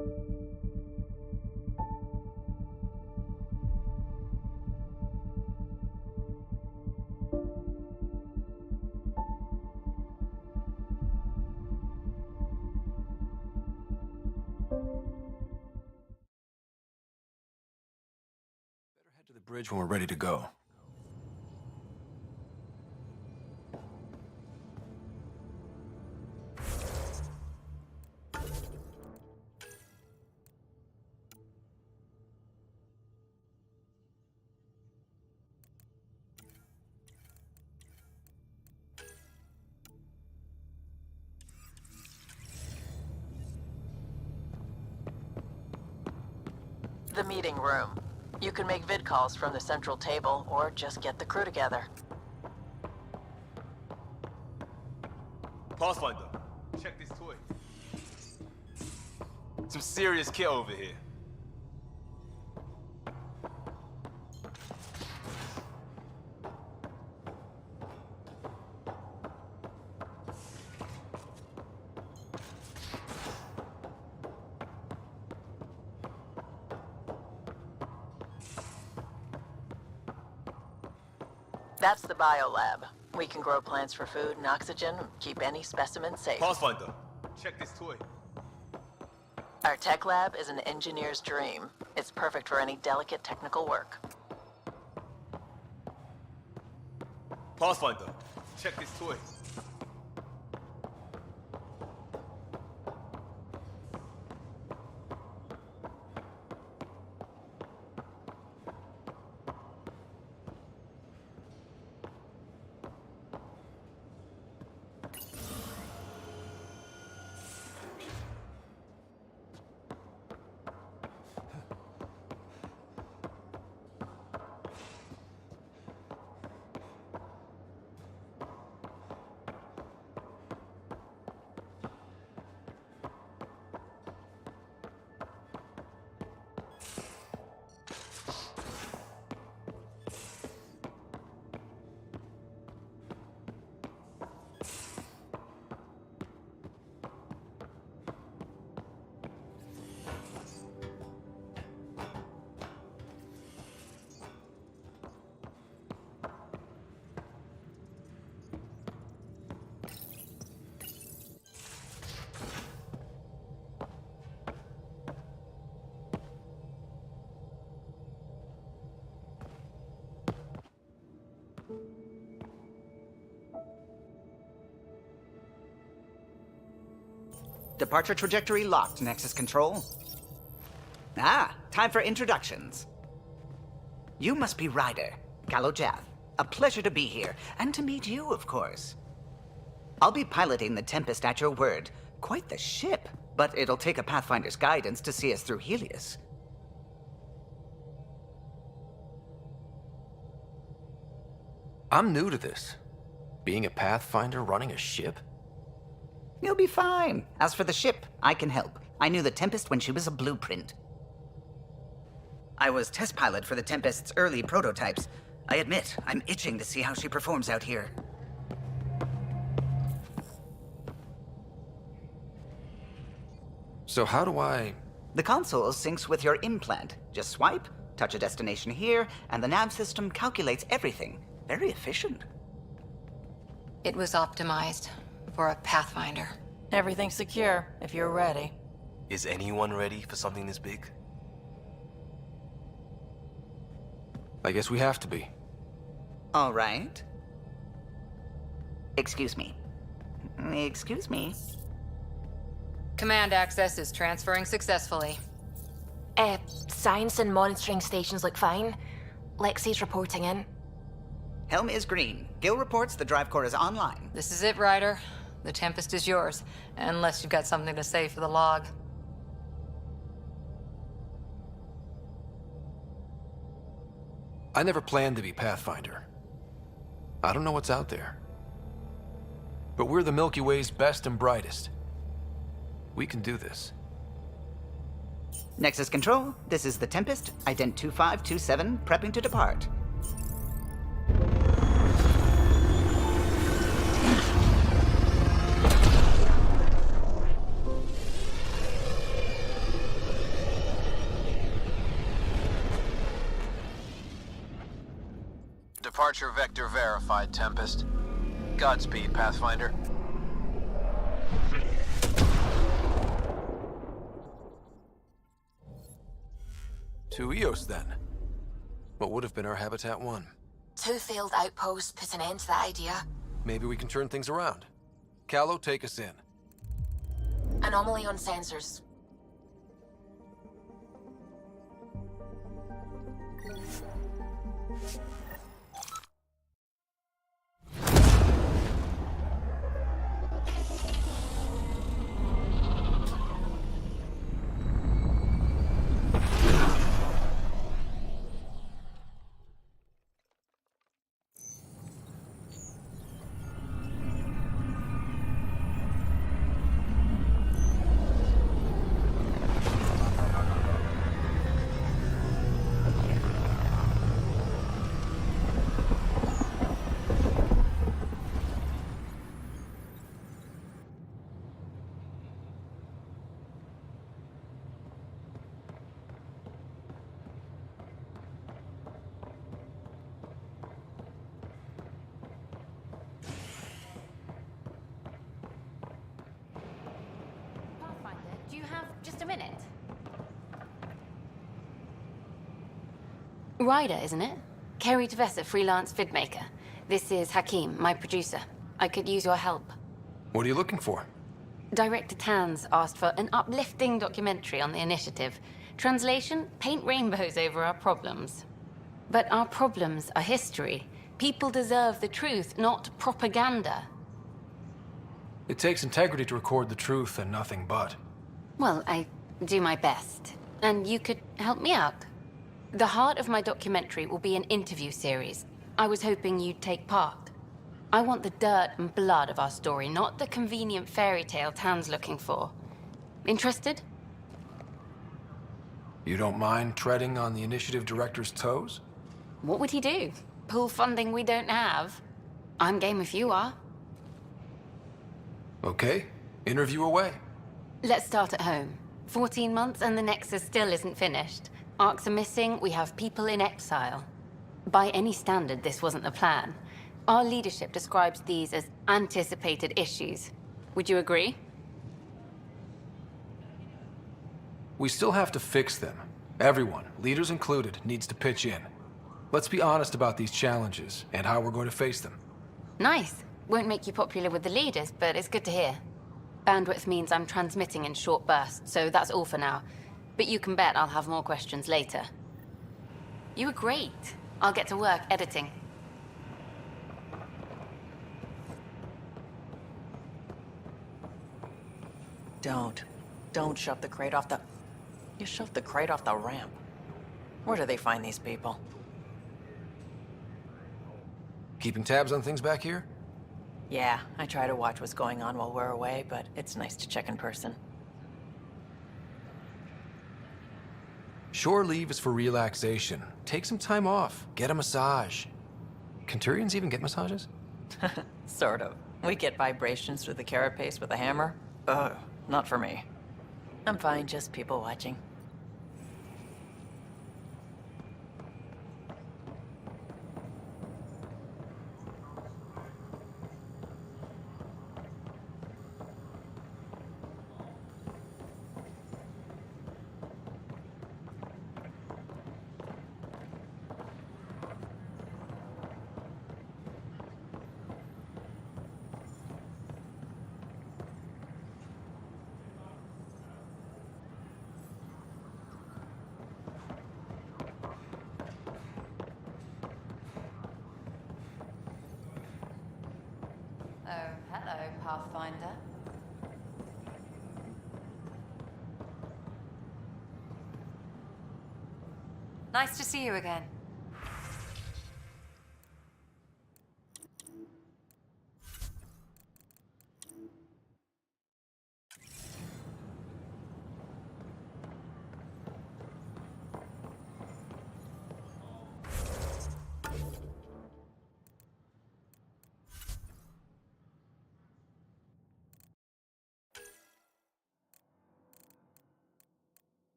Head to the bridge when we're ready to go. The meeting room. You can make vid calls from the central table, or just get the crew together. Pathfinder, check this toy. Some serious kit over here. That's the biolab. We can grow plants for food and oxygen, keep any specimen safe. Pathfinder, check this toy. Our tech lab is an engineer's dream. It's perfect for any delicate technical work. Pathfinder, check this toy. Departure trajectory locked, Nexus Control. Ah, time for introductions. You must be Ryder, Kalojath. A pleasure to be here, and to meet you, of course. I'll be piloting the Tempest at your word. Quite the ship, but it'll take a Pathfinder's guidance to see us through Helios. I'm new to this. Being a Pathfinder running a ship? You'll be fine. As for the ship, I can help. I knew the Tempest when she was a blueprint. I was test pilot for the Tempest's early prototypes. I admit, I'm itching to see how she performs out here. So how do I... The console syncs with your implant. Just swipe, touch a destination here, and the nav system calculates everything. Very efficient. It was optimized for a Pathfinder. Everything's secure, if you're ready. Is anyone ready for something this big? I guess we have to be. All right. Excuse me. Excuse me. Command access is transferring successfully. Science and monitoring stations look fine. Lexi's reporting in. Helm is green. Gil reports the drive core is online. This is it, Ryder. The Tempest is yours, unless you've got something to say for the log. I never planned to be Pathfinder. I don't know what's out there. But we're the Milky Way's best and brightest. We can do this. Nexus Control, this is the Tempest, Ident 2527, prepping to depart. Departure vector verified, Tempest. Godspeed, Pathfinder. To Eos, then. What would have been our Habitat 1? 2 failed outposts put an end to that idea. Maybe we can turn things around. Callow, take us in. Anomaly on sensors. Pathfinder, do you have just a minute? Ryder, isn't it? Kerry Tevessa, freelance vidmaker. This is Hakeem, my producer. I could use your help. What are you looking for? Director Tans asked for an uplifting documentary on the initiative. Translation, paint rainbows over our problems. But our problems are history. People deserve the truth, not propaganda. It takes integrity to record the truth and nothing but. Well, I do my best. And you could help me out. The heart of my documentary will be an interview series. I was hoping you'd take part. I want the dirt and blood of our story, not the convenient fairy tale Tan's looking for. Interested? You don't mind treading on the initiative director's toes? What would he do? Pull funding we don't have? I'm game if you are. Okay, interview away. Let's start at home. 14 months and the Nexus still isn't finished. Arcs are missing, we have people in exile. By any standard, this wasn't the plan. Our leadership describes these as anticipated issues. Would you agree? We still have to fix them. Everyone, leaders included, needs to pitch in. Let's be honest about these challenges and how we're going to face them. Nice. Won't make you popular with the leaders, but it's good to hear. Bandwidth means I'm transmitting in short bursts, so that's all for now. But you can bet I'll have more questions later. You were great. I'll get to work editing. Don't shove the crate off the... You shoved the crate off the ramp. Where do they find these people? Keeping tabs on things back here? Yeah, I try to watch what's going on while we're away, but it's nice to check in person. Shore leave is for relaxation. Take some time off. Get a massage. Can Turians even get massages? Sort of. We get vibrations through the carapace with a hammer. Ugh, not for me. I'm fine, just people watching. Oh, hello, Pathfinder. Nice to see you again.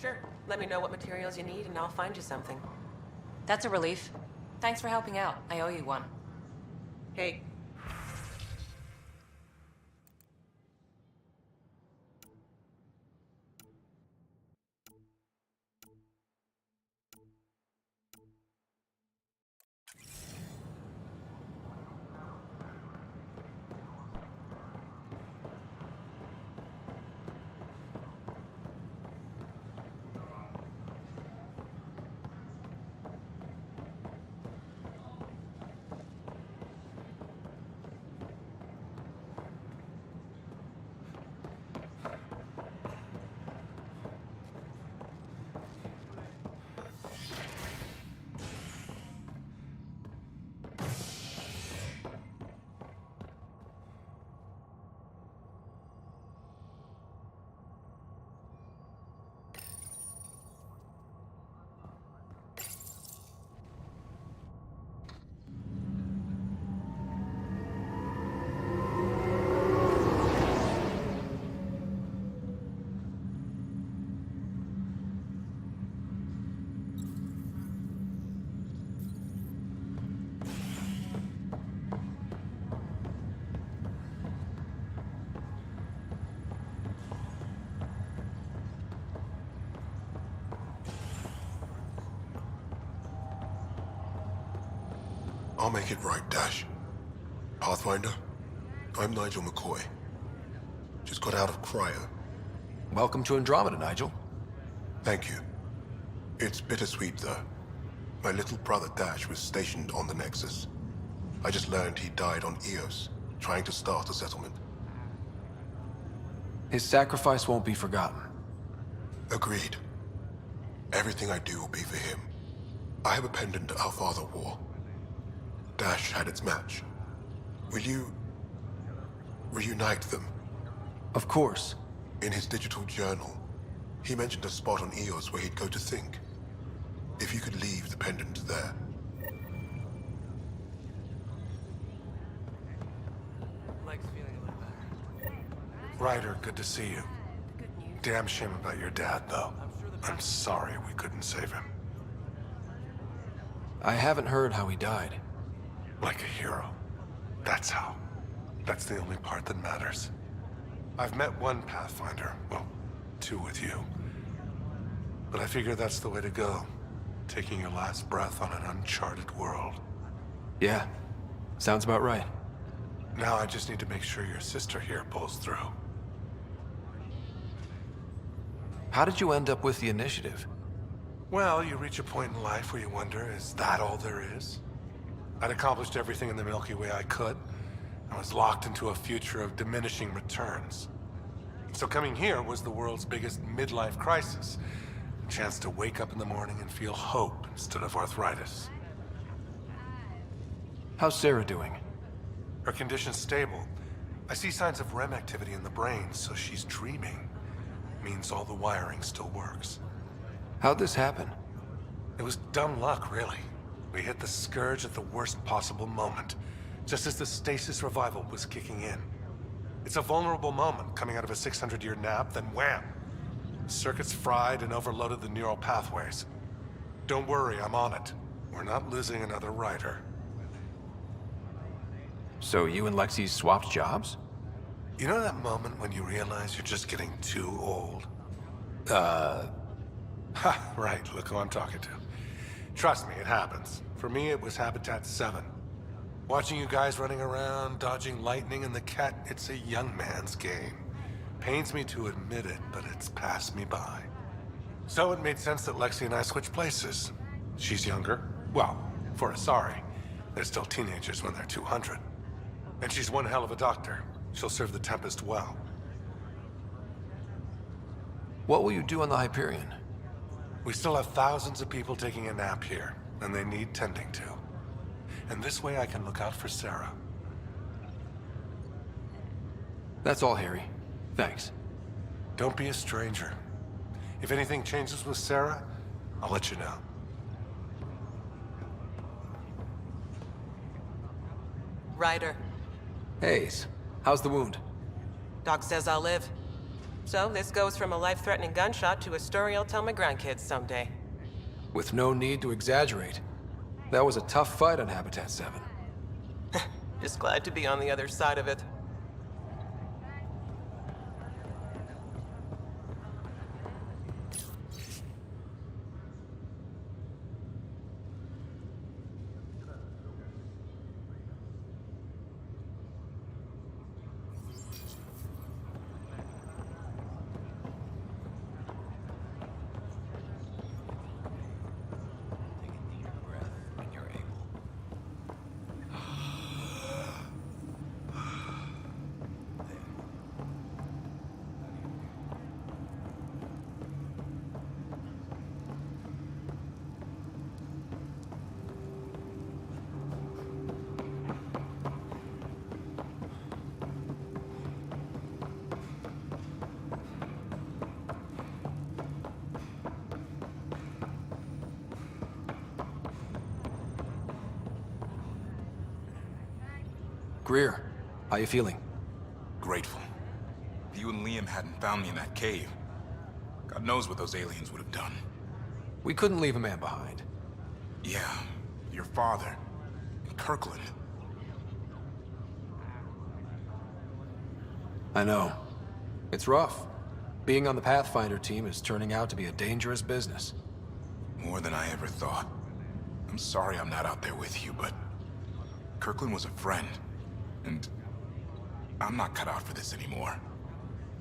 Sure. Let me know what materials you need and I'll find you something. That's a relief. Thanks for helping out. I owe you one. Hey. I'll make it right, Dash. Pathfinder, I'm Nigel McCoy. Just got out of cryo. Welcome to Andromeda, Nigel. Thank you. It's bittersweet, though. My little brother Dash was stationed on the Nexus. I just learned he died on Eos, trying to start a settlement. His sacrifice won't be forgotten. Agreed. Everything I do will be for him. I have a pendant our father wore. Dash had its match. Will you reunite them? Of course. In his digital journal, he mentioned a spot on Eos where he'd go to think. If you could leave the pendant there. Mike's feeling a little better. Ryder, good to see you. Damn shame about your dad, though. I'm sorry we couldn't save him. I haven't heard how he died. Like a hero. That's how. That's the only part that matters. I've met one Pathfinder. Well, two with you. But I figure that's the way to go. Taking your last breath on an uncharted world. Yeah, sounds about right. Now I just need to make sure your sister here pulls through. How did you end up with the initiative? Well, you reach a point in life where you wonder, is that all there is? I'd accomplished everything in the Milky Way I could. I was locked into a future of diminishing returns. So coming here was the world's biggest midlife crisis. A chance to wake up in the morning and feel hope instead of arthritis. How's Sarah doing? Her condition's stable. I see signs of REM activity in the brain, so she's dreaming. Means all the wiring still works. How'd this happen? It was dumb luck, really. We hit the Scourge at the worst possible moment, just as the stasis revival was kicking in. It's a vulnerable moment coming out of a 600-year nap, then wham! Circuits fried and overloaded the neural pathways. Don't worry, I'm on it. We're not losing another Ryder. So you and Lexi swapped jobs? You know that moment when you realize you're just getting too old? Ha, right, look who I'm talking to. Trust me, it happens. For me, it was Habitat 7. Watching you guys running around, dodging lightning and the cat, it's a young man's game. Pains me to admit it, but it's passed me by. So it made sense that Lexi and I switched places. She's younger. Well, for Asari. They're still teenagers when they're 200. And she's one hell of a doctor. She'll serve the Tempest well. What will you do on the Hyperion? We still have thousands of people taking a nap here, and they need tending to. And this way I can look out for Sarah. That's all, Harry. Thanks. Don't be a stranger. If anything changes with Sarah, I'll let you know. Ryder. Hayes, how's the wound? Doc says I'll live. So this goes from a life-threatening gunshot to a story I'll tell my grandkids someday. With no need to exaggerate. That was a tough fight on Habitat 7. Just glad to be on the other side of it. Greer, how you feeling? Grateful. If you and Liam hadn't found me in that cave, God knows what those aliens would have done. We couldn't leave a man behind. Yeah, your father, and Kirkland. I know. It's rough. Being on the Pathfinder team is turning out to be a dangerous business. More than I ever thought. I'm sorry I'm not out there with you, but Kirkland was a friend, and I'm not cut out for this anymore.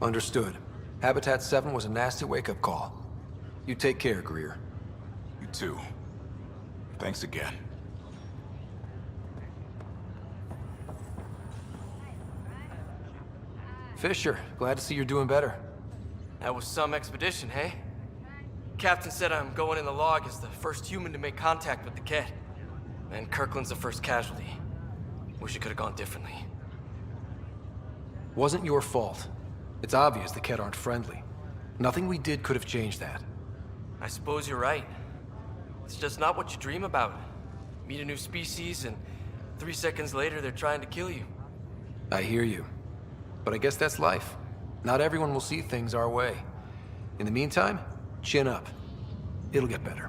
Understood. Habitat 7 was a nasty wake-up call. You take care, Greer. You too. Thanks again. Fisher, glad to see you're doing better. That was some expedition, hey? Captain said I'm going in the log as the first human to make contact with the kid. And Kirkland's the first casualty. Wish it could have gone differently. Wasn't your fault. It's obvious the Kett aren't friendly. Nothing we did could have changed that. I suppose you're right. It's just not what you dream about. Meet a new species, and 3 seconds later they're trying to kill you. I hear you. But I guess that's life. Not everyone will see things our way. In the meantime, chin up. It'll get better.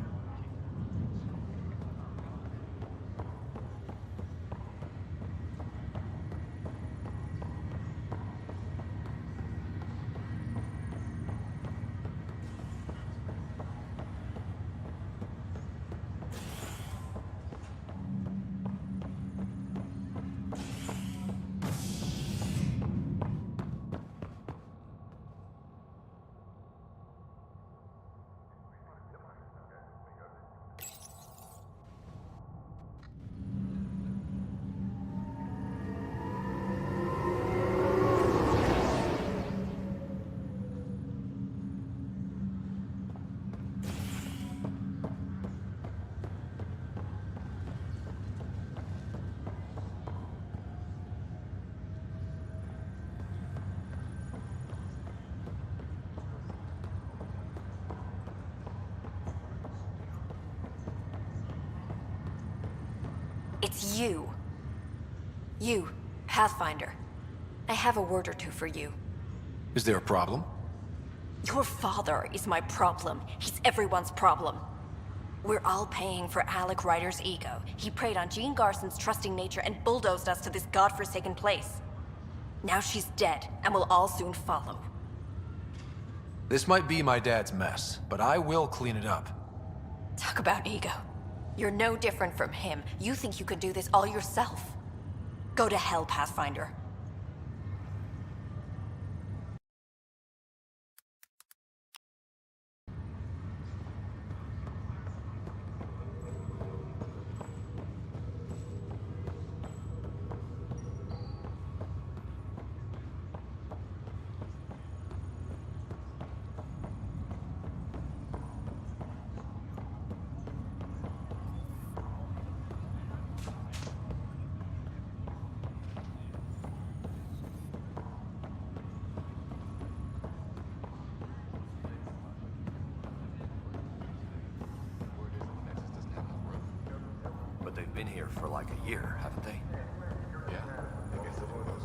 It's you. You, Pathfinder. I have a word or two for you. Is there a problem? Your father is my problem. He's everyone's problem. We're all paying for Alec Ryder's ego. He preyed on Jean Garson's trusting nature and bulldozed us to this godforsaken place. Now she's dead, and we'll all soon follow. This might be my dad's mess, but I will clean it up. Talk about ego. You're no different from him. You think you could do this all yourself. Go to hell, Pathfinder. But they've been here for like a year, haven't they? Yeah, I guess everyone knows.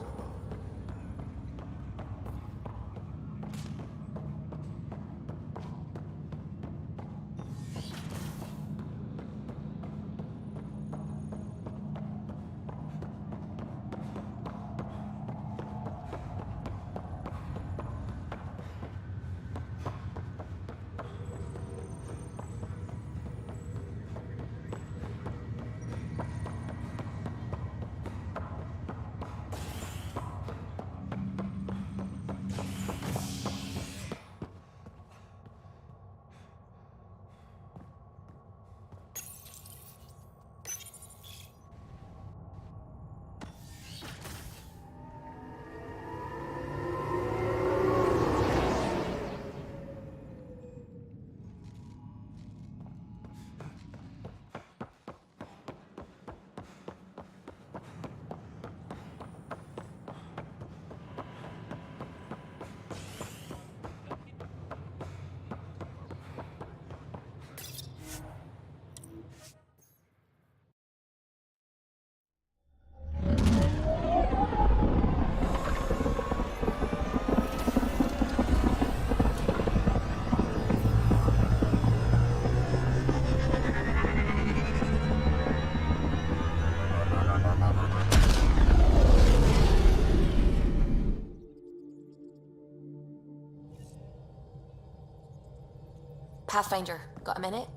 Pathfinder, got a minute?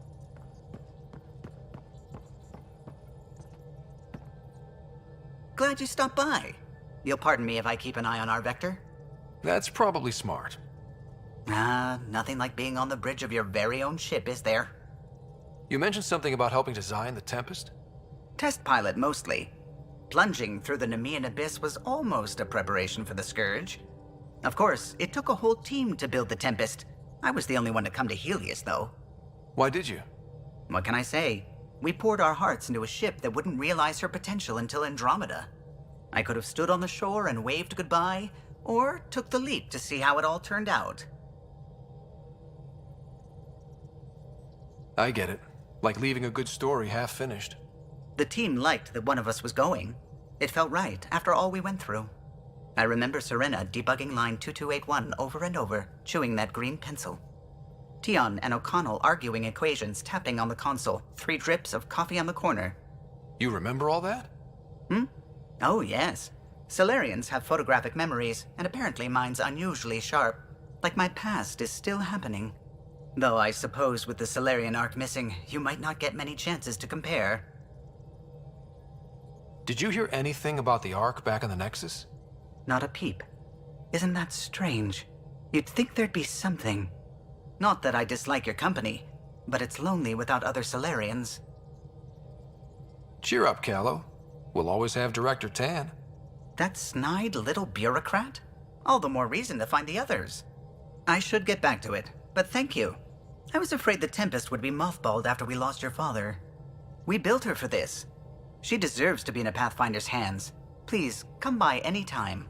Glad you stopped by. You'll pardon me if I keep an eye on our vector? That's probably smart. Nothing like being on the bridge of your very own ship, is there? You mentioned something about helping design the Tempest? Test pilot, mostly. Plunging through the Nemean abyss was almost a preparation for the Scourge. Of course, it took a whole team to build the Tempest. I was the only one to come to Helios, though. Why did you? What can I say? We poured our hearts into a ship that wouldn't realize her potential until Andromeda. I could have stood on the shore and waved goodbye, or took the leap to see how it all turned out. I get it. Like leaving a good story half-finished. The team liked that one of us was going. It felt right after all we went through. I remember Serena debugging line 2281 over and over, chewing that green pencil. Tion and O'Connell arguing equations, tapping on the console, 3 drips of coffee on the corner. You remember all that? Oh, yes. Solarians have photographic memories, and apparently mine's unusually sharp. Like my past is still happening. Though I suppose with the Solarian arc missing, you might not get many chances to compare. Did you hear anything about the Ark back in the Nexus? Not a peep. Isn't that strange? You'd think there'd be something. Not that I dislike your company, but it's lonely without other Solarians. Cheer up, Callow. We'll always have Director Tan. That snide little bureaucrat? All the more reason to find the others. I should get back to it, but thank you. I was afraid the Tempest would be mothballed after we lost your father. We built her for this. She deserves to be in a Pathfinder's hands. Please, come by any time.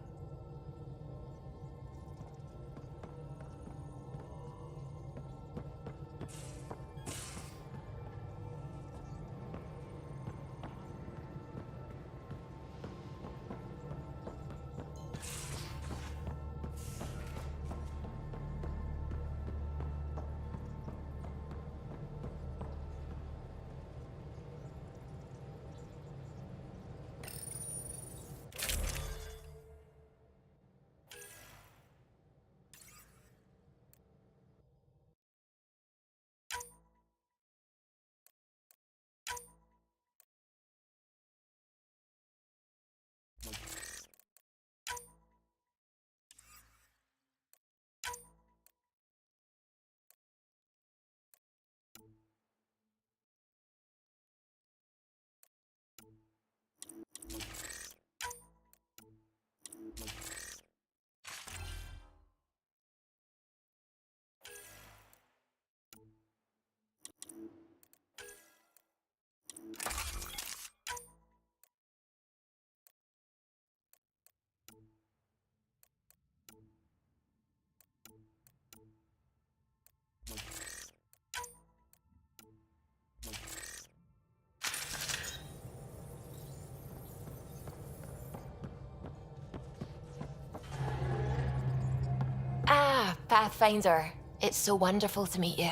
Ah, Pathfinder. It's so wonderful to meet you.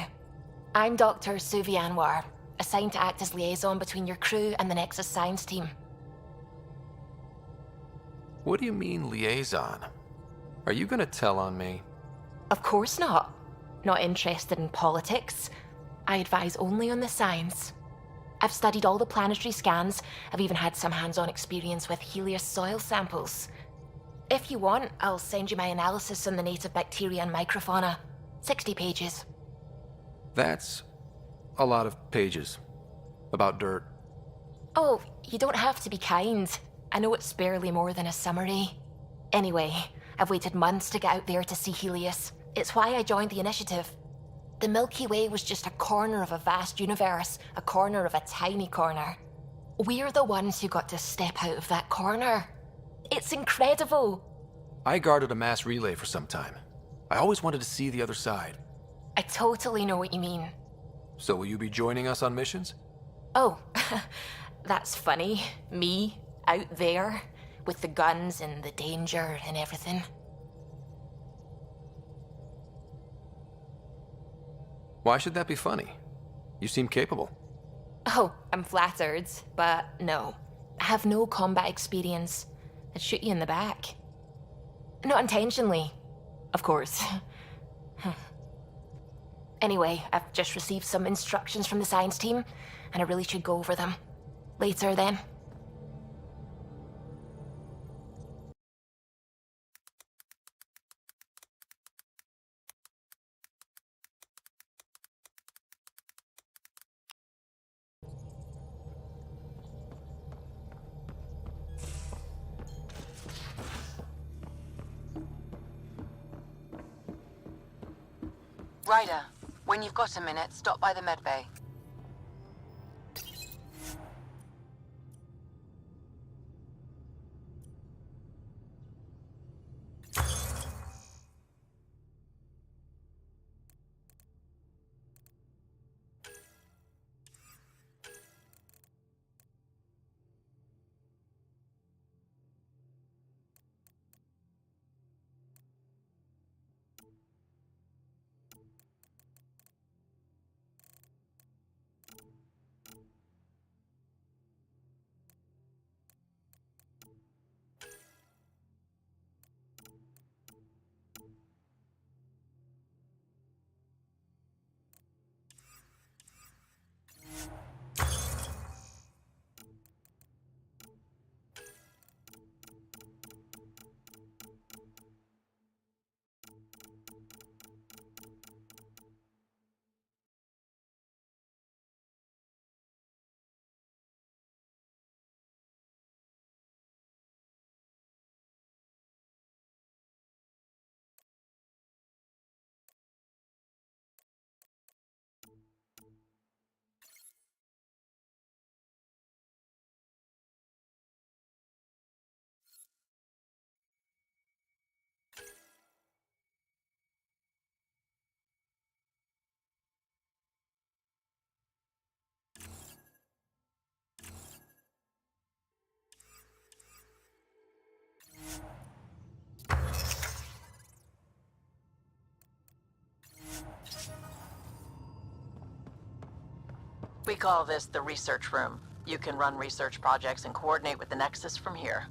I'm Dr. Suvi Anwar, assigned to act as liaison between your crew and the Nexus science team. What do you mean, liaison? Are you gonna tell on me? Of course not. Not interested in politics. I advise only on the science. I've studied all the planetary scans. I've even had some hands-on experience with Helios soil samples. If you want, I'll send you my analysis on the native bacteria and microfauna. 60 pages. That's a lot of pages. About dirt. Oh, you don't have to be kind. I know it's barely more than a summary. Anyway, I've waited months to get out there to see Helios. It's why I joined the initiative. The Milky Way was just a corner of a vast universe, a corner of a tiny corner. We're the ones who got to step out of that corner. It's incredible. I guarded a mass relay for some time. I always wanted to see the other side. I totally know what you mean. So will you be joining us on missions? Oh, that's funny. Me, out there, with the guns and the danger and everything. Why should that be funny? You seem capable. Oh, I'm flattered, but no. I have no combat experience. I'd shoot you in the back. Not intentionally, of course. Anyway, I've just received some instructions from the science team, and I really should go over them. Later, then. Ryder, when you've got a minute, stop by the medbay. We call this the research room. You can run research projects and coordinate with the Nexus from here.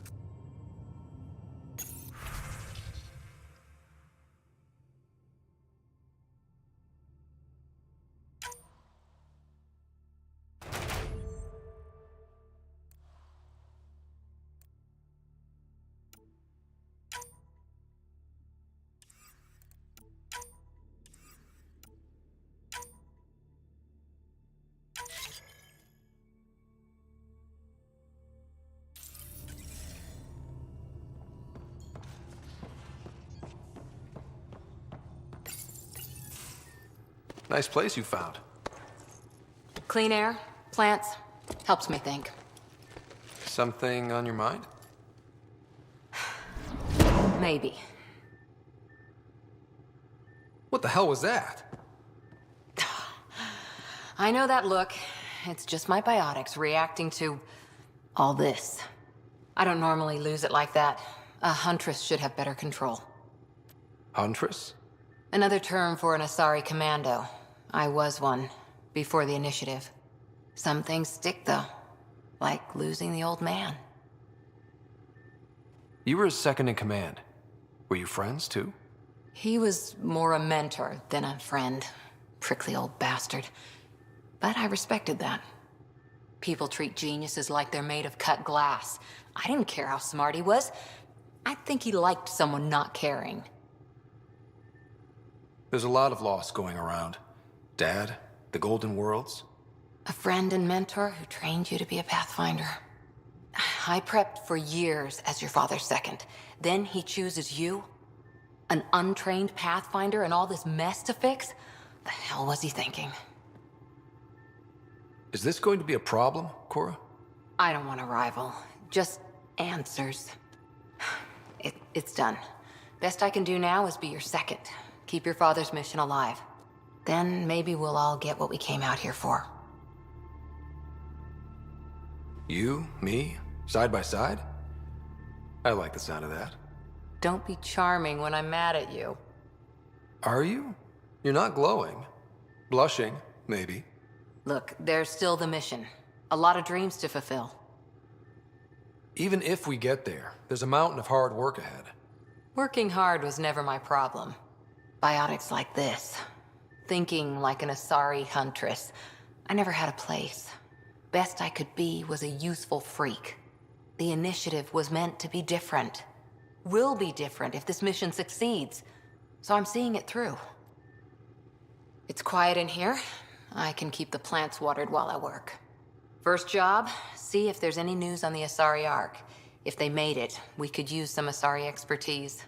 Nice place you found. Clean air, plants, helps me think. Something on your mind? Maybe. What the hell was that? I know that look. It's just my biotics reacting to all this. I don't normally lose it like that. A huntress should have better control. Huntress? Another term for an Asari commando. I was one, before the initiative. Some things stick, though. Like losing the old man. You were his second in command. Were you friends, too? He was more a mentor than a friend. Prickly old bastard. But I respected that. People treat geniuses like they're made of cut glass. I didn't care how smart he was. I think he liked someone not caring. There's a lot of loss going around. Dad, the Golden Worlds. A friend and mentor who trained you to be a Pathfinder. I prepped for years as your father's second. Then he chooses you? An untrained Pathfinder and all this mess to fix? The hell was he thinking? Is this going to be a problem, Cora? I don't want a rival. Just answers. It's done. Best I can do now is be your second. Keep your father's mission alive. Then maybe we'll all get what we came out here for. You, me, side by side? I like the sound of that. Don't be charming when I'm mad at you. Are you? You're not glowing. Blushing, maybe. Look, there's still the mission. A lot of dreams to fulfill. Even if we get there, there's a mountain of hard work ahead. Working hard was never my problem. Biotics like this, Thinking like an Asari huntress. I never had a place. Best I could be was a useful freak. The initiative was meant to be different. Will be different if this mission succeeds. So I'm seeing it through. It's quiet in here. I can keep the plants watered while I work. First job, see if there's any news on the Asari Ark. If they made it, we could use some Asari expertise.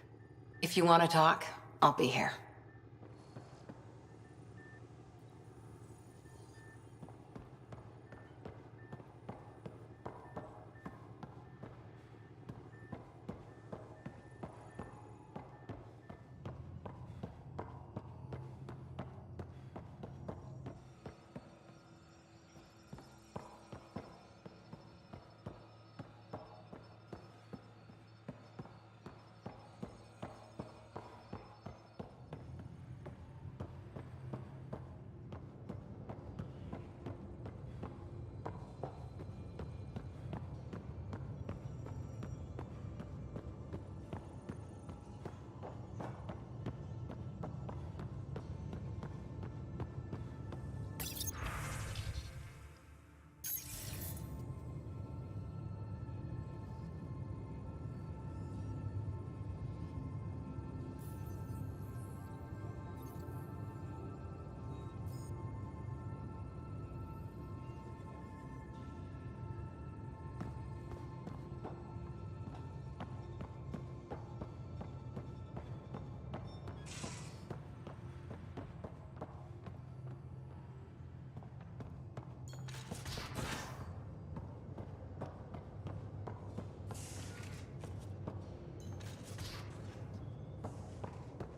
If you want to talk, I'll be here.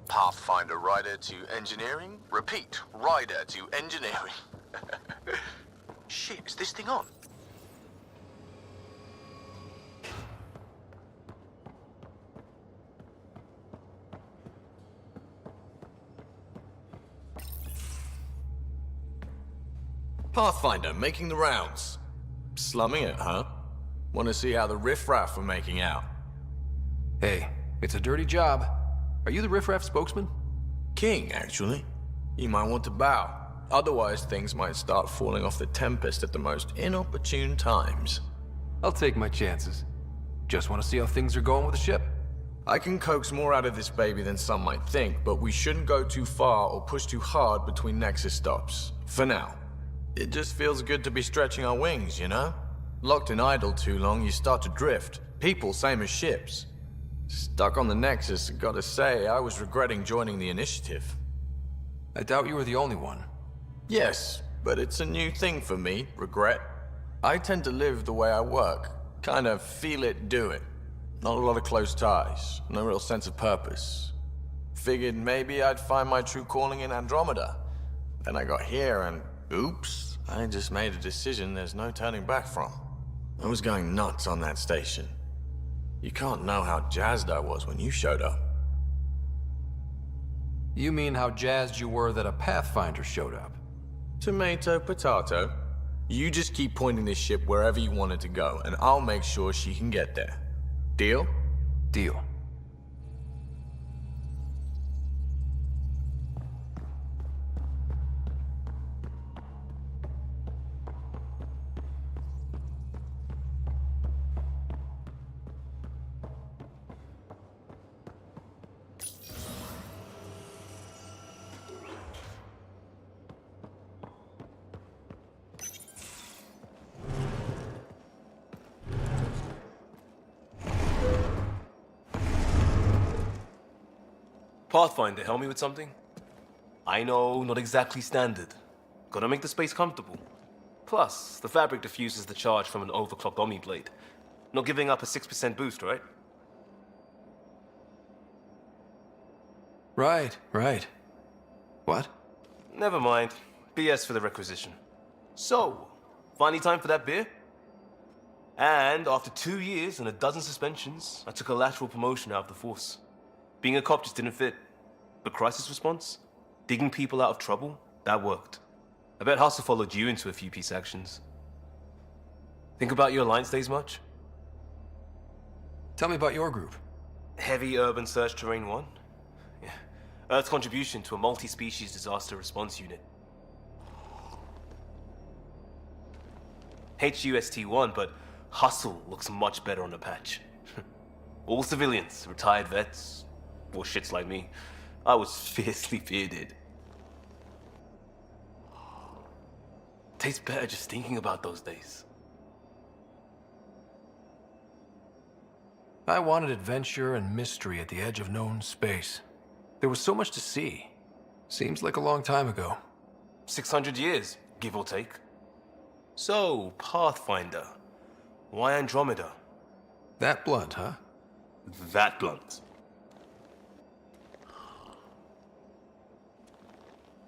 Pathfinder rider to engineering. Repeat, rider to engineering. Shit, is this thing on? Pathfinder, making the rounds. Slumming it, huh? Want to see how the riffraff are making out? Hey, it's a dirty job. Are you the riffraff spokesman? King, actually. You might want to bow. Otherwise, things might start falling off the Tempest at the most inopportune times. I'll take my chances. Just want to see how things are going with the ship. I can coax more out of this baby than some might think, but we shouldn't go too far or push too hard between Nexus stops. For now. It just feels good to be stretching our wings, you know? Locked in idle too long, you start to drift. People, same as ships. Stuck on the Nexus, gotta say, I was regretting joining the initiative. I doubt you were the only one. Yes, but it's a new thing for me, regret. I tend to live the way I work. Kind of feel it, do it. Not a lot of close ties, no real sense of purpose. Figured maybe I'd find my true calling in Andromeda. Then I got here and, oops, I just made a decision there's no turning back from. I was going nuts on that station. You can't know how jazzed I was when you showed up. You mean how jazzed you were that a Pathfinder showed up? Tomato, potato. You just keep pointing this ship wherever you want it to go, and I'll make sure she can get there. Deal? Deal. Pathfinder, help me with something? I know, not exactly standard. Gotta make the space comfortable. Plus, the fabric diffuses the charge from an overclocked Omni blade. Not giving up a 6% boost, right? Right. What? Never mind. BS for the requisition. So, finally time for that beer? And after 2 years and a dozen suspensions, I took a lateral promotion out of the force. Being a cop just didn't fit. But crisis response? Digging people out of trouble? That worked. I bet Hustle followed you into a few peace actions. Think about your Alliance days much? Tell me about your group. Heavy urban search terrain 1? Yeah. Earth's contribution to a multi-species disaster response unit. HUST-1, but Hustle looks much better on the patch. All civilians, retired vets, or shits like me. I was fiercely bearded. Tastes better just thinking about those days. I wanted adventure and mystery at the edge of known space. There was so much to see. Seems like a long time ago. 600 years, give or take. So, Pathfinder. Why Andromeda? That blunt, huh? That blunt.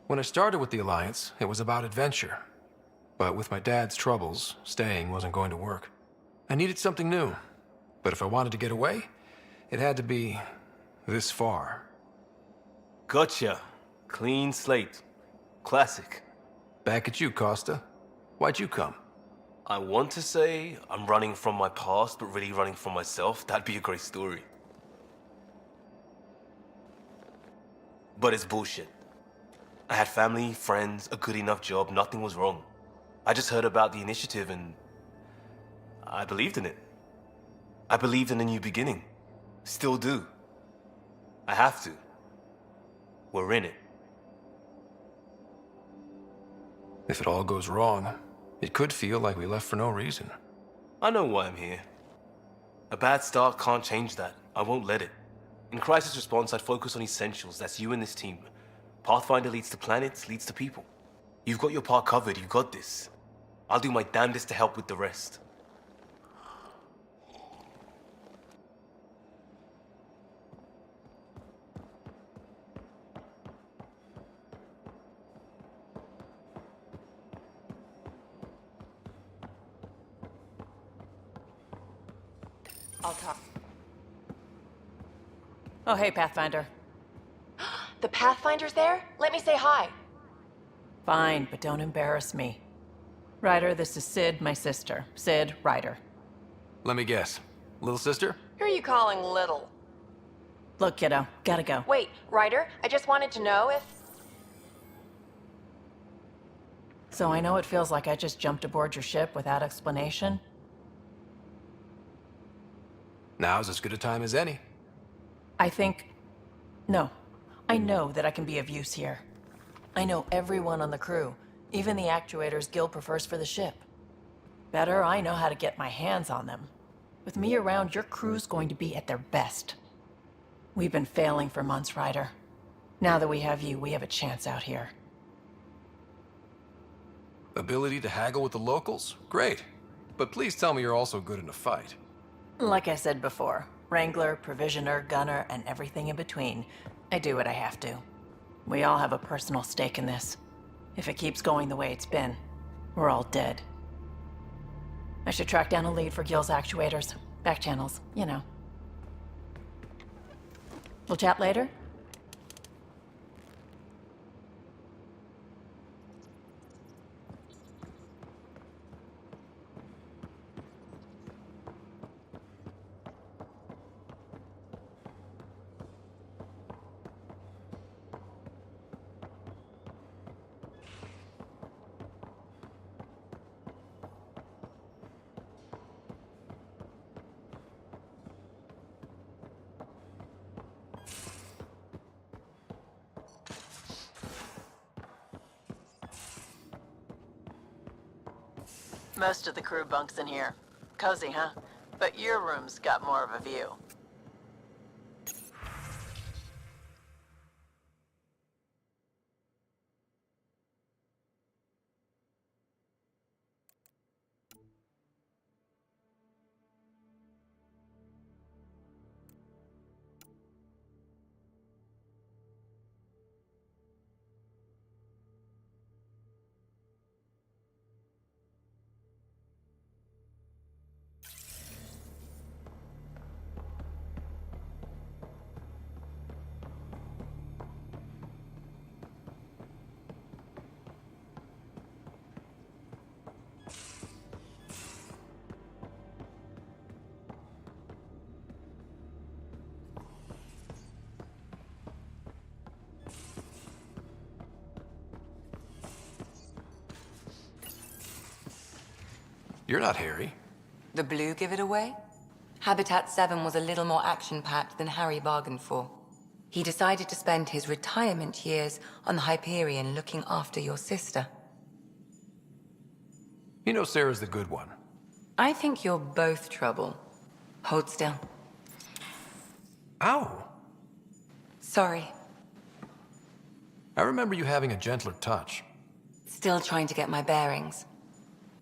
When I started with the Alliance, it was about adventure. But with my dad's troubles, staying wasn't going to work. I needed something new. But if I wanted to get away, it had to be this far. Gotcha. Clean slate. Classic. Back at you, Costa. Why'd you come? I want to say I'm running from my past, but really running from myself. That'd be a great story. But it's bullshit. I had family, friends, a good enough job, nothing was wrong. I just heard about the initiative and I believed in it. I believed in a new beginning. Still do. I have to. We're in it. If it all goes wrong, it could feel like we left for no reason. I know why I'm here. A bad start can't change that. I won't let it. In crisis response, I'd focus on essentials. That's you and this team. Pathfinder leads to planets, leads to people. You've got your part covered. You got this. I'll do my damnedest to help with the rest. I'll talk. Oh, hey, Pathfinder. The Pathfinder's there? Let me say hi. Fine, but don't embarrass me. Ryder, this is Sid, my sister. Sid, Ryder. Let me guess. Little sister? Who are you calling little? Look, kiddo, gotta go. Wait, Ryder, I just wanted to know if... So I know it feels like I just jumped aboard your ship without explanation. Now's as good a time as any. No. I know that I can be of use here. I know everyone on the crew, even the actuators Gil prefers for the ship. Better, I know how to get my hands on them. With me around, your crew's going to be at their best. We've been failing for months, Ryder. Now that we have you, we have a chance out here. Ability to haggle with the locals? Great. But please tell me you're also good in a fight. Like I said before, Wrangler, Provisioner, Gunner, and everything in between. I do what I have to. We all have a personal stake in this. If it keeps going the way it's been, we're all dead. I should track down a lead for Gil's actuators. Back channels, you know. We'll chat later? Most of the crew bunks in here. Cozy, huh? But your room's got more of a view. You're not Harry. The blue give it away? Habitat 7 was a little more action-packed than Harry bargained for. He decided to spend his retirement years on the Hyperion looking after your sister. You know Sarah's the good one. I think you're both trouble. Hold still. Ow! Sorry. I remember you having a gentler touch. Still trying to get my bearings.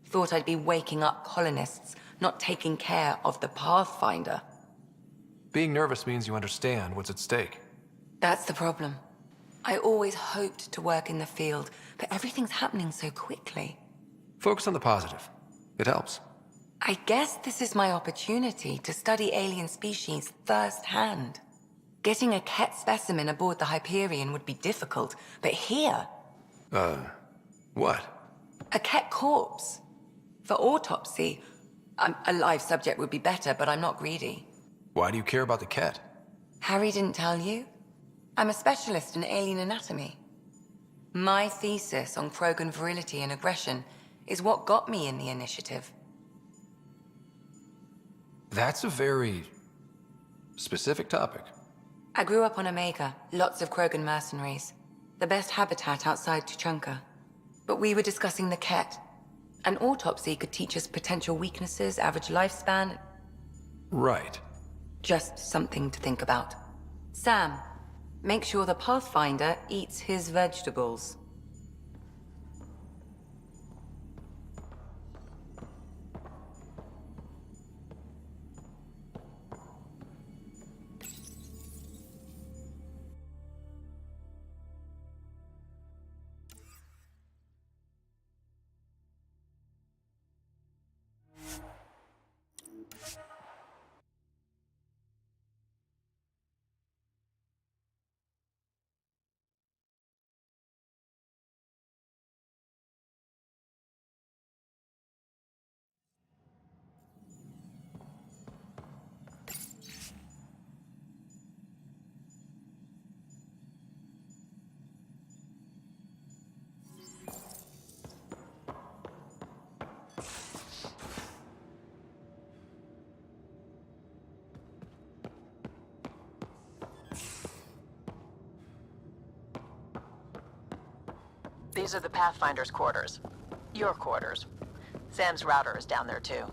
Thought I'd be waking up colonists, not taking care of the Pathfinder. Being nervous means you understand what's at stake. That's the problem. I always hoped to work in the field, but everything's happening so quickly. Focus on the positive. It helps. I guess this is my opportunity to study alien species firsthand. Getting a Ket specimen aboard the Hyperion would be difficult, but here... What? A Ket corpse. For autopsy, a live subject would be better, but I'm not greedy. Why do you care about the Ket? Harry didn't tell you? I'm a specialist in alien anatomy. My thesis on Krogan virility and aggression is what got me in the initiative. That's a very specific topic. I grew up on Omega, lots of Krogan mercenaries. The best habitat outside Tuchanka. But we were discussing the Ket. An autopsy could teach us potential weaknesses, average lifespan. Right. Just something to think about. Sam, make sure the Pathfinder eats his vegetables. These are the Pathfinder's quarters. Your quarters. Sam's router is down there too.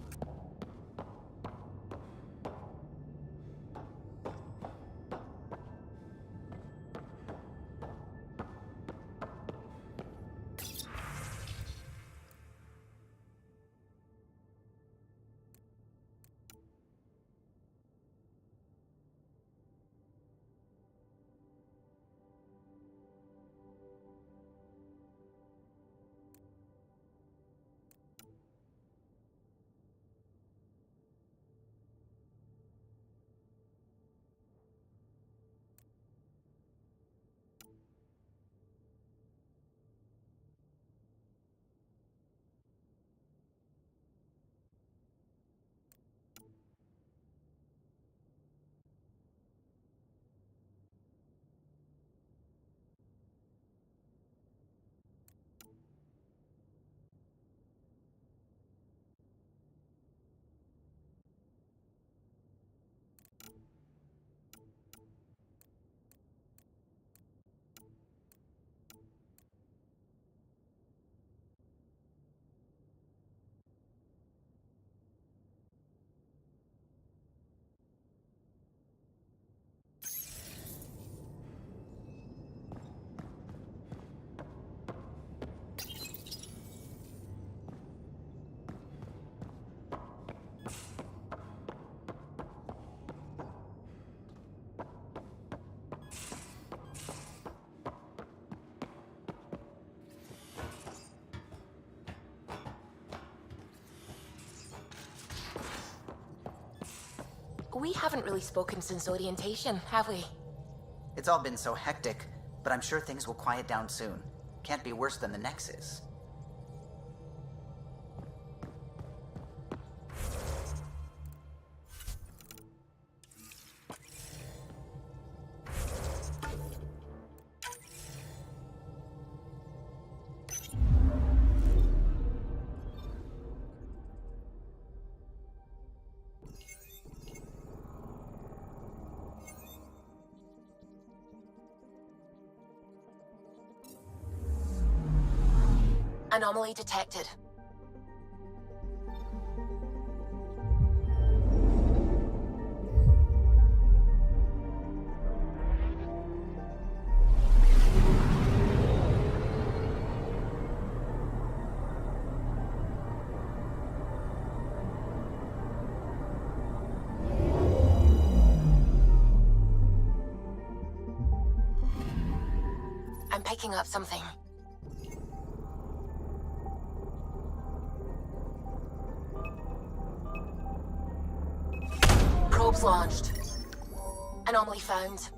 We haven't really spoken since orientation, have we? It's all been so hectic, but I'm sure things will quiet down soon. Can't be worse than the Nexus. Anomaly detected. I'm picking up something. Probes launched. Anomaly found.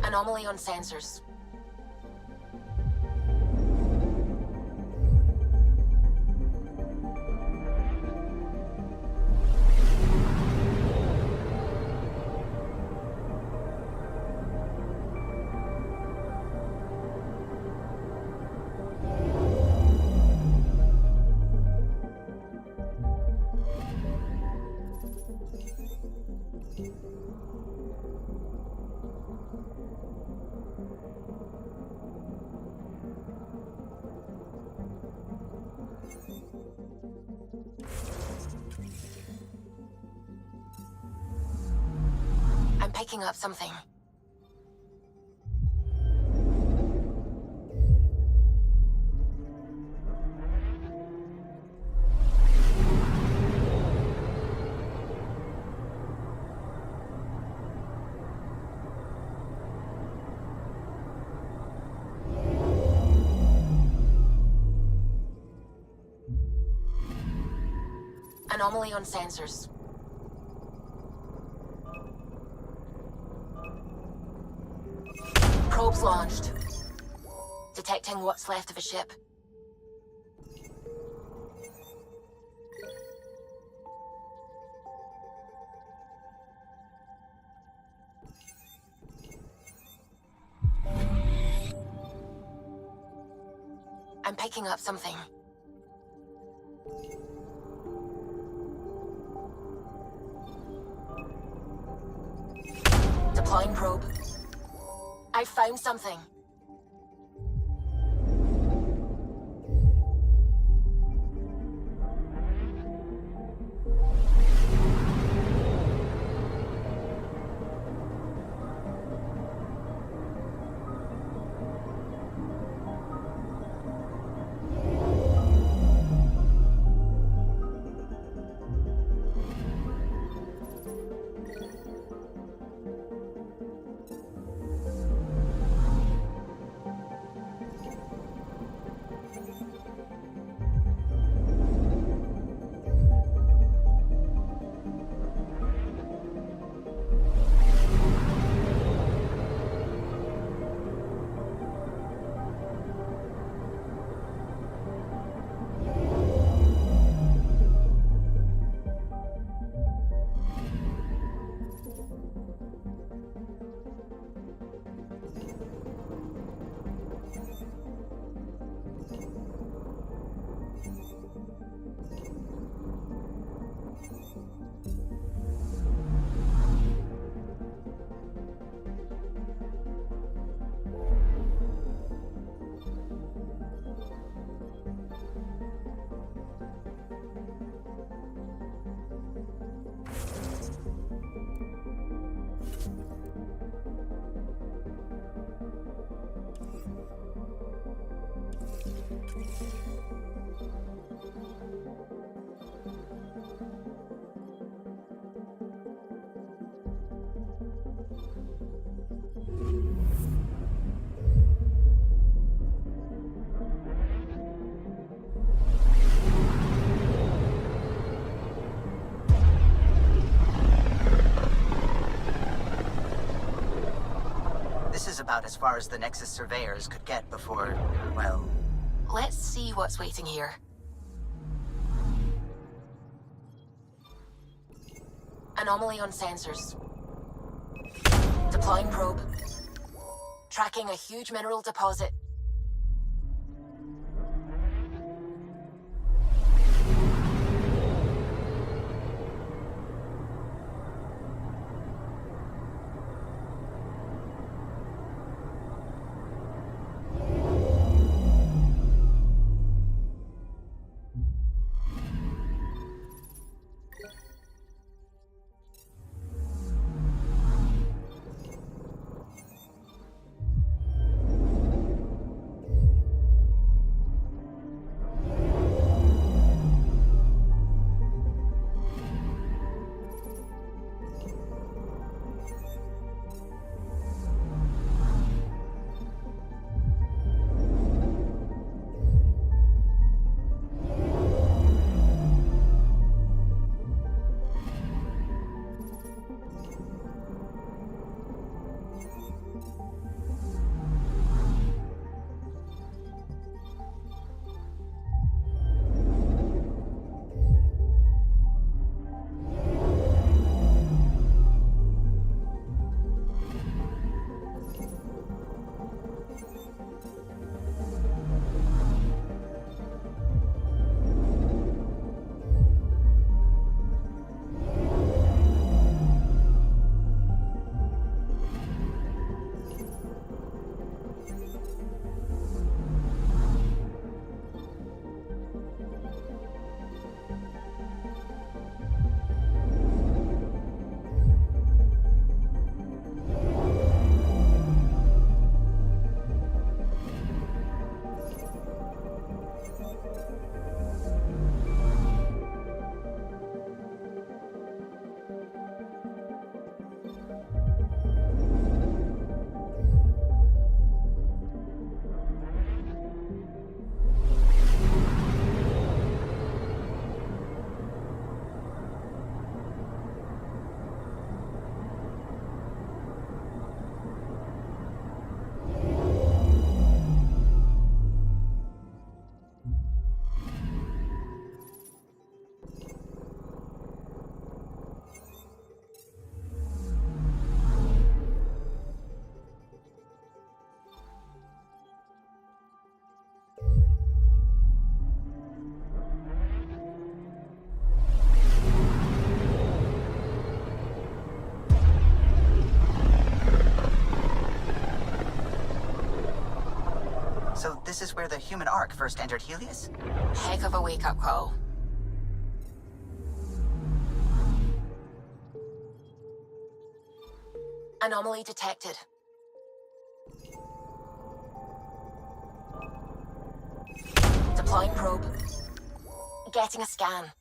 Anomaly on sensors. I'm picking up something. Anomaly on sensors. Probes launched. Detecting what's left of a ship. I'm picking up something. Deploying probe. I found something. This is about as far as the Nexus surveyors could get before, well... Let's see what's waiting here. Anomaly on sensors. Deploying probe. Tracking a huge mineral deposit. So this is where the human ark first entered Helios? Heck of a wake-up call. Anomaly detected. Deploying probe. Getting a scan.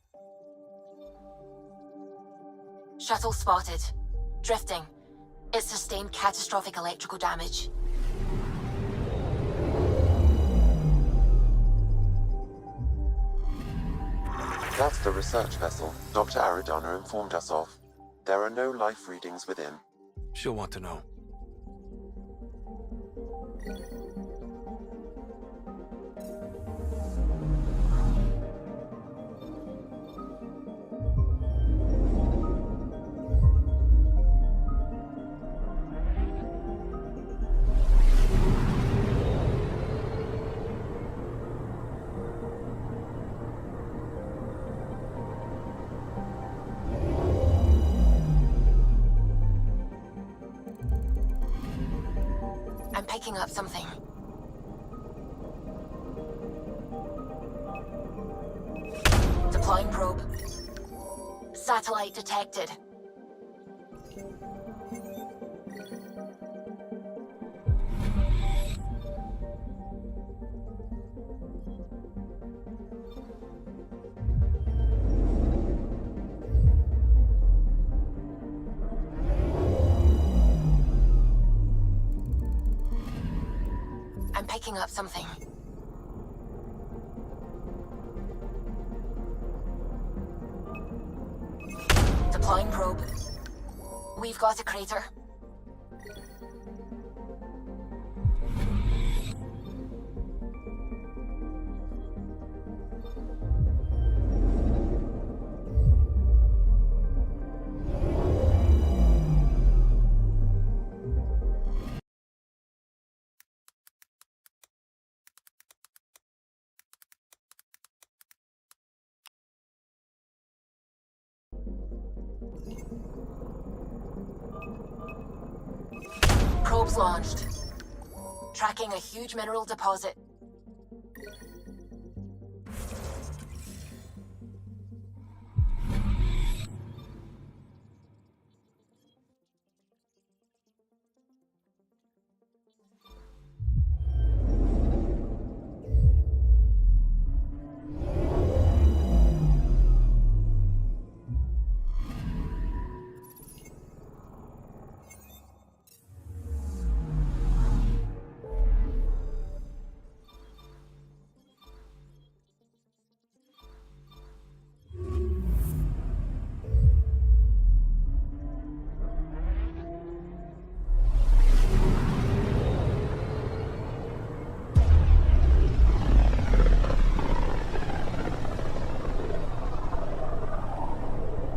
Shuttle spotted. Drifting. It sustained catastrophic electrical damage. That's the research vessel Dr. Aridana informed us of. There are no life readings within. She'll want to know. I'm picking up something. Deploying probe. Satellite detected. I'm picking up something. Deploying probe. We've got a crater. Probes launched. Tracking a huge mineral deposit.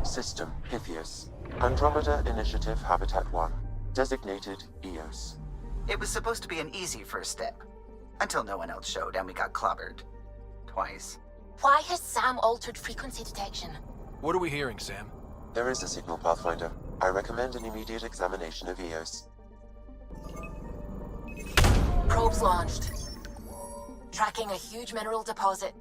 System, Pythias. Andromeda Initiative Habitat 1. Designated EOS. It was supposed to be an easy first step. Until no one else showed and we got clobbered. Twice. Why has Sam altered frequency detection? What are we hearing, Sam? There is a signal, Pathfinder. I recommend an immediate examination of EOS. Probes launched. Tracking a huge mineral deposit.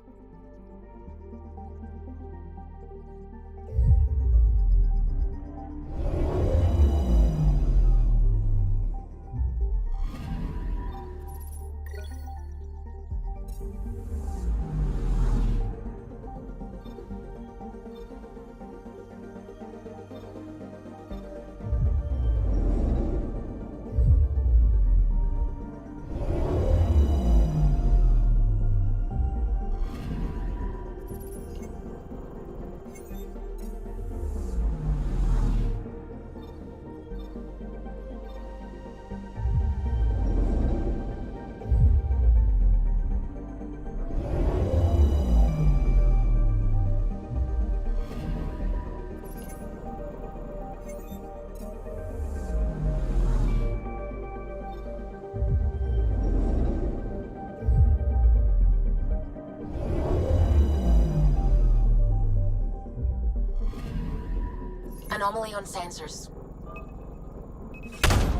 Anomaly on sensors.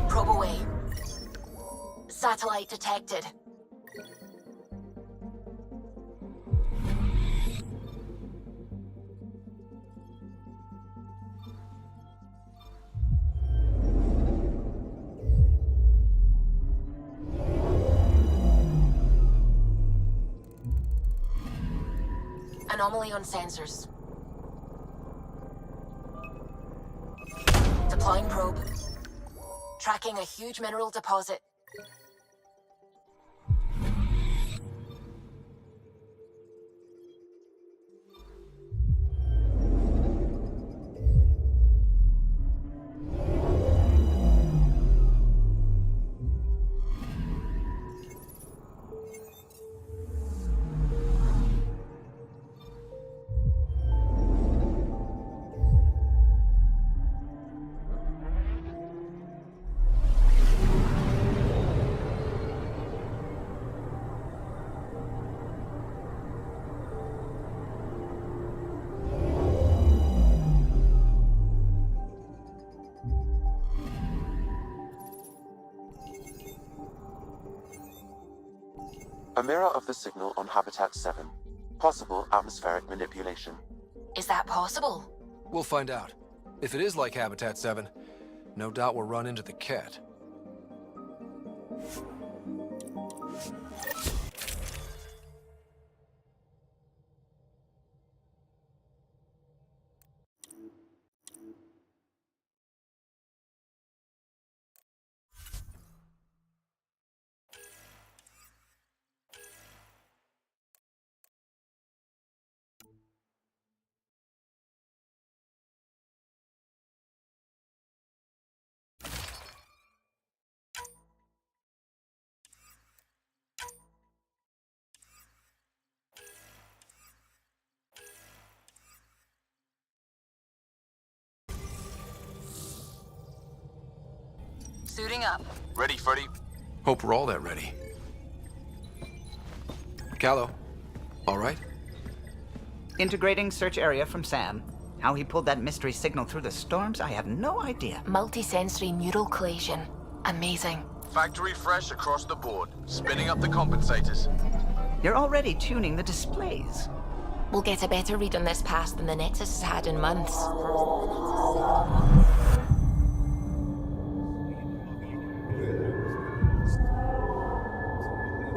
Probe away. Satellite detected. Anomaly on sensors. Deploying probe. Tracking a huge mineral deposit. A mirror of the signal on Habitat 7. Possible atmospheric manipulation. Is that possible? We'll find out. If it is like Habitat 7, no doubt we'll run into the cat. Suiting up. Ready, Freddy? Hope we're all that ready. Callow, all right? Integrating search area from Sam. How he pulled that mystery signal through the storms, I have no idea. Multisensory neural collation. Amazing. Factory fresh across the board. Spinning up the compensators. You're already tuning the displays. We'll get a better read on this pass than the Nexus has had in months.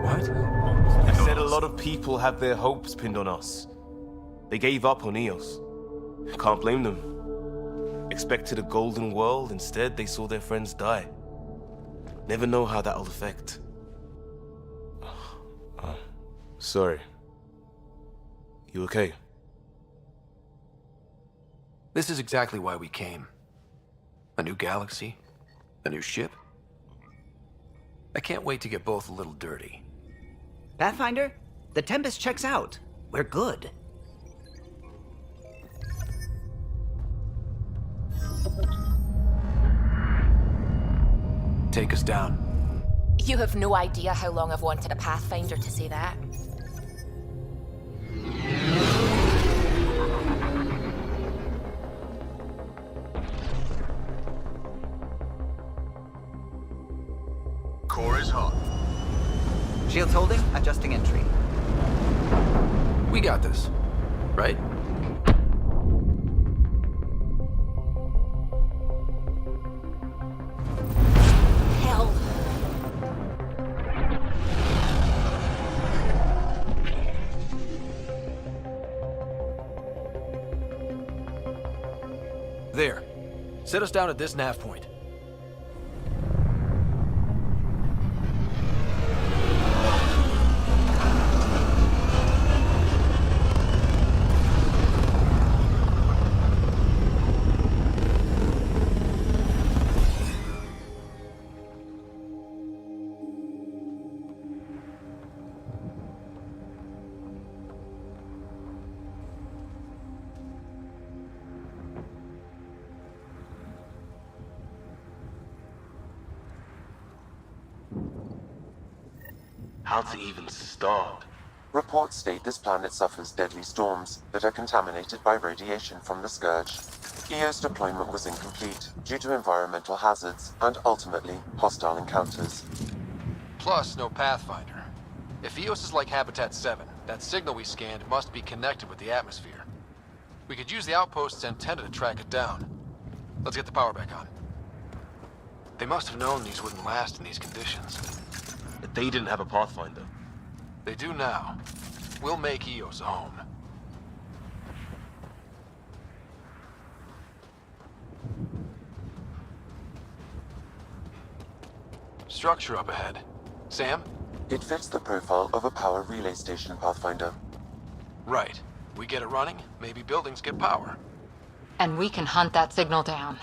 What? I said a lot of people have their hopes pinned on us. They gave up on Eos. Can't blame them. Expected a golden world, instead they saw their friends die. Never know how that'll affect. Sorry. You okay? This is exactly why we came. A new galaxy, a new ship. I can't wait to get both a little dirty. Pathfinder, the Tempest checks out. We're good. Take us down. You have no idea how long I've wanted a Pathfinder to say that. Core is hot. Shields holding, adjusting entry. We got this, right? Hell. There. Set us down at this nav point. How to even start? Reports state this planet suffers deadly storms that are contaminated by radiation from the Scourge. EO's deployment was incomplete due to environmental hazards and ultimately hostile encounters. Plus, no Pathfinder. If Eos is like Habitat 7, that signal we scanned must be connected with the atmosphere. We could use the outpost's antenna to track it down. Let's get the power back on. They must have known these wouldn't last in these conditions. That they didn't have a Pathfinder. They do now. We'll make Eos a home. Structure up ahead. Sam? It fits the profile of a power relay station, Pathfinder. Right. We get it running, maybe buildings get power. And we can hunt that signal down.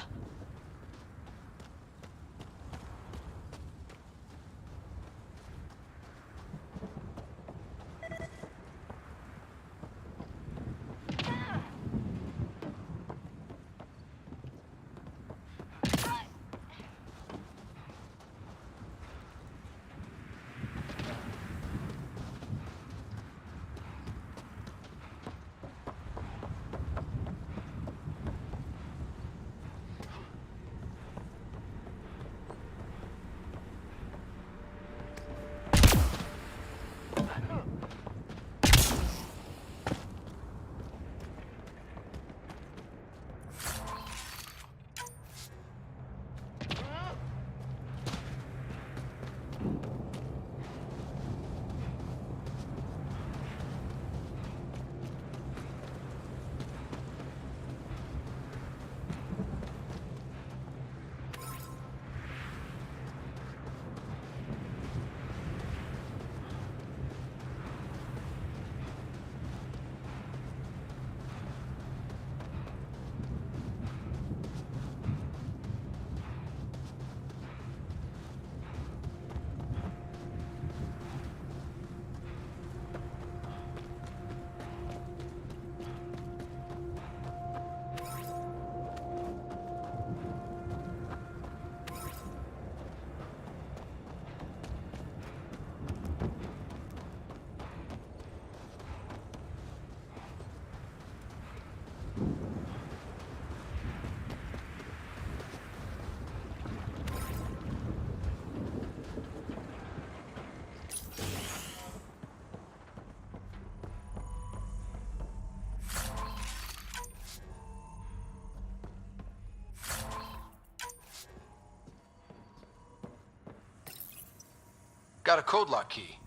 Got a code lock key.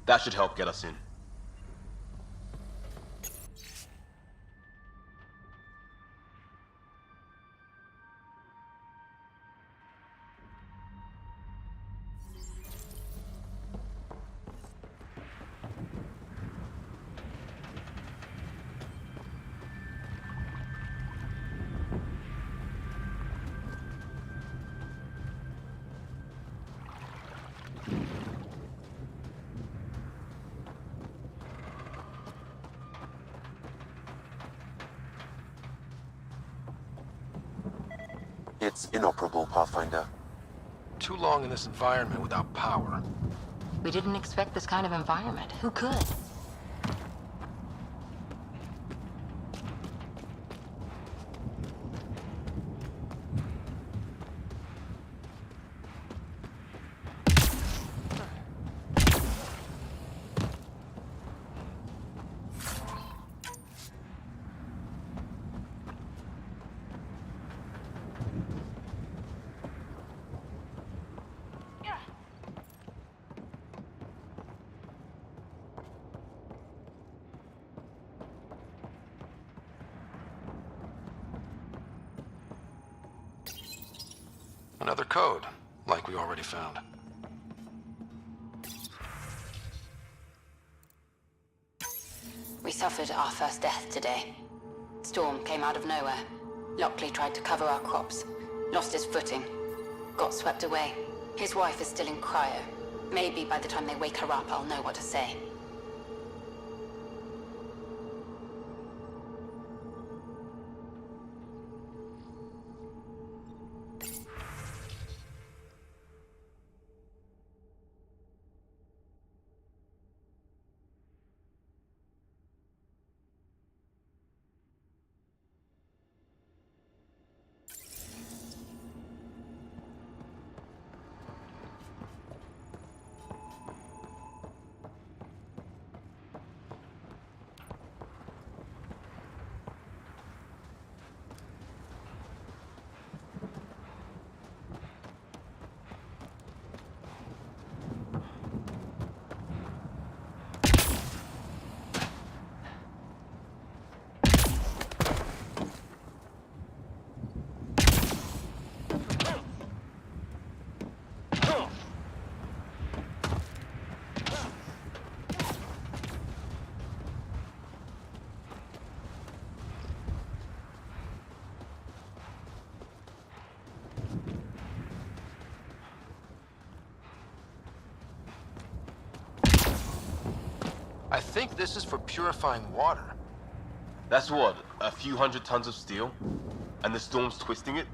That should help get us in. It's inoperable, Pathfinder. Too long in this environment without power. We didn't expect this kind of environment. Who could? Another code, like we already found. We suffered our first death today. Storm came out of nowhere. Lockley tried to cover our crops. Lost his footing. Got swept away. His wife is still in cryo. Maybe by the time they wake her up, I'll know what to say. I think this is for purifying water. That's what, a few hundred tons of steel? And the storm's twisting it?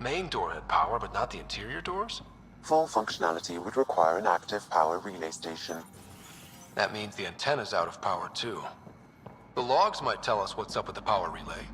Main door had power, but not the interior doors? Full functionality would require an active power relay station. That means the antenna's out of power, too. The logs might tell us what's up with the power relay.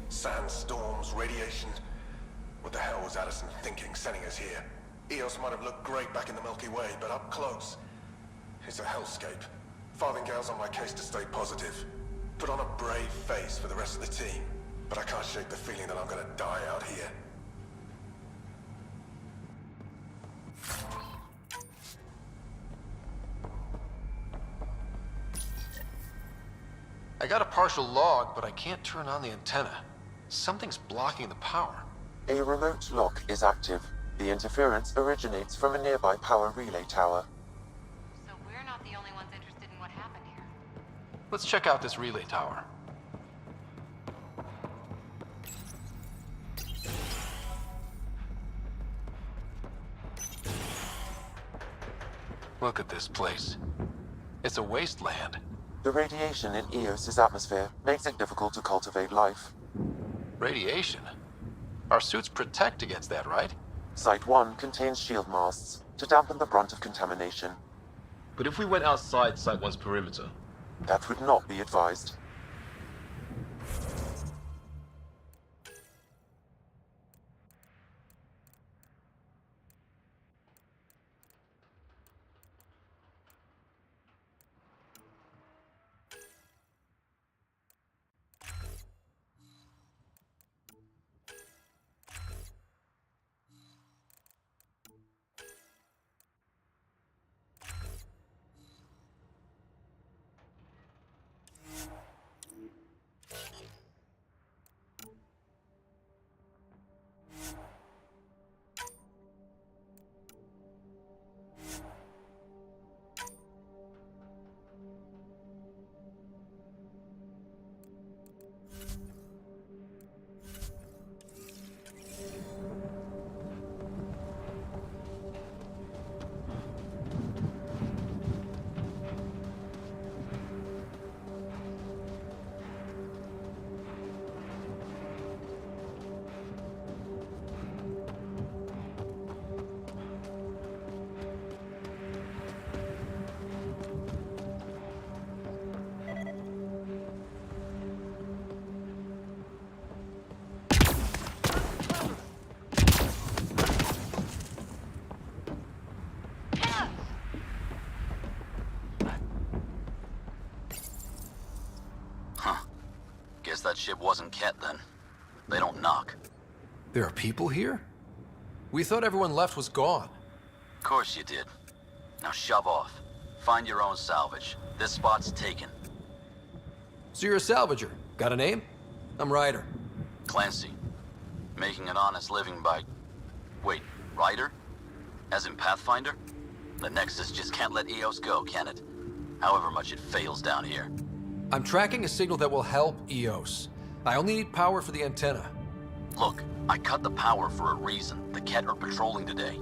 Sandstorms, radiation. What the hell was Addison thinking sending us here? Eos might have looked great back in the Milky Way, but up close, it's a hellscape. Farthingale's on my case to stay positive. Put on a brave face for the rest of the team, but I can't shake the feeling that I'm gonna die out here. I got a partial log, but I can't turn on the antenna. Something's blocking the power. A remote lock is active. The interference originates from a nearby power relay tower. So we're not the only ones interested in what happened here. Let's check out this relay tower. Look at this place. It's a wasteland. The radiation in Eos's atmosphere makes it difficult to cultivate life. Radiation? Our suits protect against that, right? Site 1 contains shield masts to dampen the brunt of contamination. But if we went outside Site 1's perimeter? That would not be advised. That ship wasn't Ket then. They don't knock. There are people here? We thought everyone left was gone. Of course you did. Now shove off. Find your own salvage. This spot's taken. So you're a salvager. Got a name? I'm Ryder. Clancy. Making an honest living by... Wait, Ryder? As in Pathfinder? The Nexus just can't let Eos go, can it? However much it fails down here. I'm tracking a signal that will help Eos. I only need power for the antenna. Look, I cut the power for a reason. The Ket are patrolling today.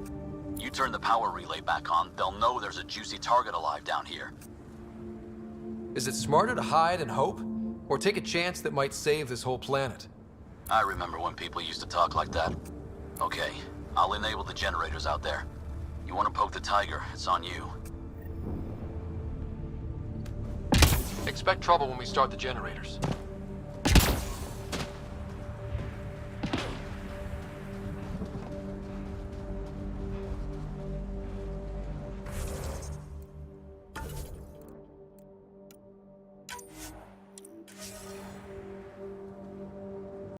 You turn the power relay back on, they'll know there's a juicy target alive down here. Is it smarter to hide and hope? Or take a chance that might save this whole planet? I remember when people used to talk like that. Okay, I'll enable the generators out there. You want to poke the tiger, it's on you. Expect trouble when we start the generators.